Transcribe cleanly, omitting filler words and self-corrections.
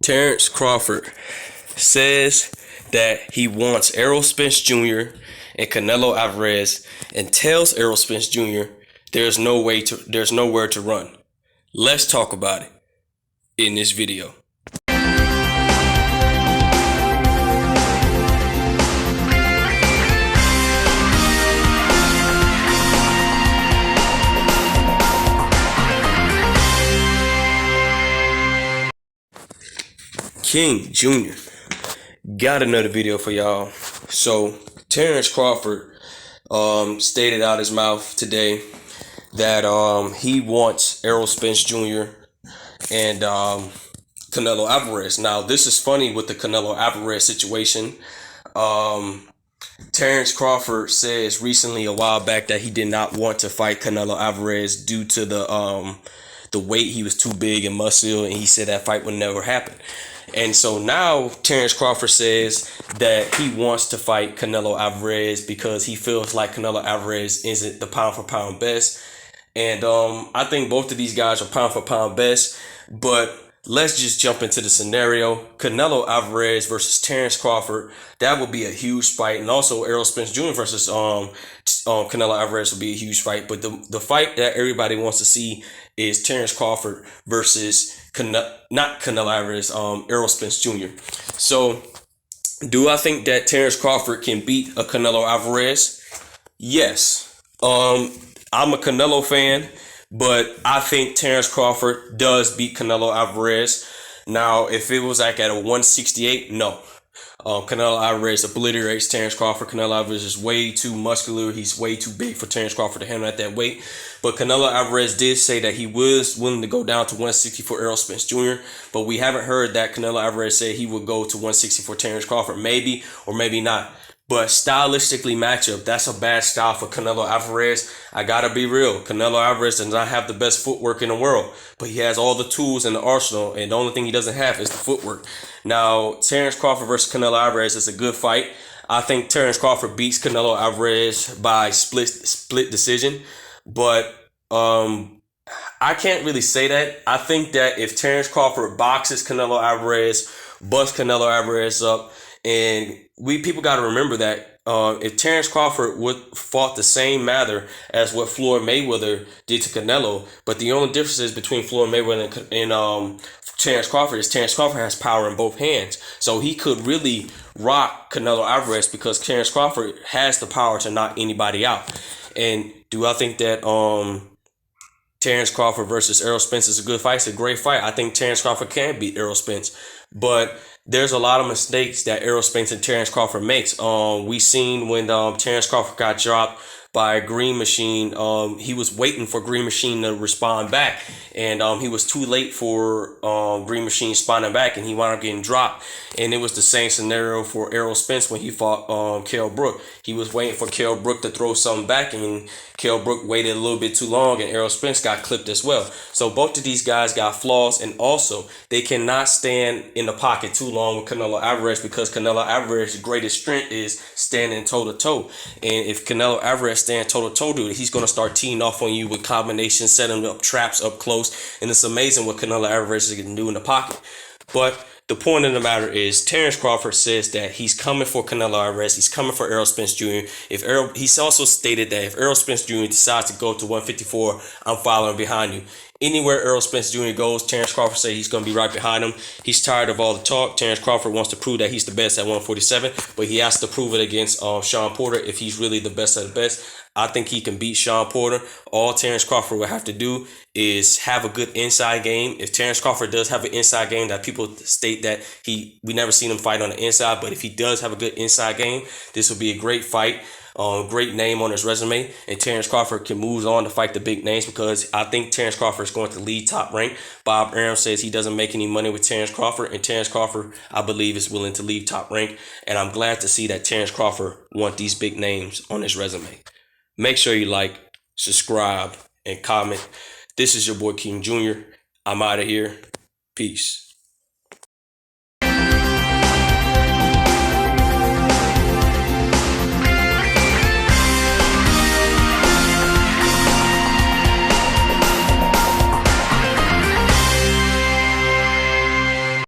Terrence Crawford says that he wants Errol Spence Jr. and Canelo Alvarez and tells Errol Spence Jr. there's nowhere to run. Let's talk about it in this video. King Jr. got another video for y'all. So Terrence Crawford stated out his mouth today that he wants Errol Spence Jr. and Canelo Alvarez. Now this is funny with the Canelo Alvarez situation. Terrence Crawford says recently a while back that he did not want to fight Canelo Alvarez due to the weight. He was too big and muscle, and he said that fight would never happen. And so now Terrence Crawford says that he wants to fight Canelo Alvarez because he feels like Canelo Alvarez isn't the pound for pound best. And I think both of these guys are pound for pound best. But let's just jump into the scenario. Canelo Alvarez versus Terrence Crawford. That would be a huge fight. And also Errol Spence Jr. versus Canelo Alvarez would be a huge fight. But the fight that everybody wants to see is Terrence Crawford versus not Canelo Alvarez, Errol Spence Jr. So do I think that Terrence Crawford can beat a Canelo Alvarez? Yes. I'm a Canelo fan, but I think Terrence Crawford does beat Canelo Alvarez. Now, if it was like at a 168, no. Canelo Alvarez obliterates Terrence Crawford. Canelo Alvarez is way too muscular. He's way too big for Terrence Crawford to handle at that weight. But Canelo Alvarez did say that he was willing to go down to 160 for Errol Spence Jr. But we haven't heard that Canelo Alvarez say he would go to 160 for Terrence Crawford. Maybe or maybe not. But stylistically matchup, that's a bad style for Canelo Alvarez. I gotta be real. Canelo Alvarez does not have the best footwork in the world, but he has all the tools in the arsenal, and the only thing he doesn't have is the footwork. Now, Terrence Crawford versus Canelo Alvarez is a good fight. I think Terrence Crawford beats Canelo Alvarez by split decision, but I can't really say that. I think that if Terrence Crawford boxes Canelo Alvarez, busts Canelo Alvarez up, and people got to remember that if Terrence Crawford would fought the same manner as what Floyd Mayweather did to Canelo, but the only difference is between Floyd Mayweather and Terrence Crawford is Terrence Crawford has power in both hands. So he could really rock Canelo Alvarez because Terrence Crawford has the power to knock anybody out. And do I think that Terrence Crawford versus Errol Spence is a good fight? It's a great fight. I think Terrence Crawford can beat Errol Spence. But there's a lot of mistakes that Errol Spence and Terrence Crawford makes. We seen when Terrence Crawford got dropped by Green Machine. He was waiting for Green Machine to respond back, and he was too late for Green Machine responding back, and he wound up getting dropped. And it was the same scenario for Errol Spence when he fought Kell Brook. He was waiting for Kell Brook to throw something back, and Kell Brook waited a little bit too long, and Errol Spence got clipped as well. So both of these guys got flaws, and also they cannot stand in the pocket too long with Canelo Alvarez because Canelo Alvarez's greatest strength is standing toe-to-toe. And if Canelo Alvarez stands toe-to-toe, dude, he's going to start teeing off on you with combinations, setting up traps up close, and it's amazing what Canelo Alvarez is going to do in the pocket. But the point of the matter is Terrence Crawford says that he's coming for Canelo Alvarez. He's coming for Errol Spence Jr. He's also stated that if Errol Spence Jr. decides to go to 154, I'm following behind you. Anywhere Errol Spence Jr. goes, Terrence Crawford says he's going to be right behind him. He's tired of all the talk. Terrence Crawford wants to prove that he's the best at 147, but he has to prove it against Sean Porter if he's really the best of the best. I think he can beat Sean Porter. All Terrence Crawford will have to do is have a good inside game. If Terrence Crawford does have an inside game that people state that we never seen him fight on the inside, but if he does have a good inside game, this will be a great fight. Great name on his resume, and Terrence Crawford can move on to fight the big names because I think Terrence Crawford is going to lead Top Rank. Bob Arum says he doesn't make any money with Terrence Crawford, and Terrence Crawford, I believe, is willing to leave Top Rank, and I'm glad to see that Terrence Crawford wants these big names on his resume. Make sure you like, subscribe, and comment. This is your boy King Jr. I'm out of here. Peace.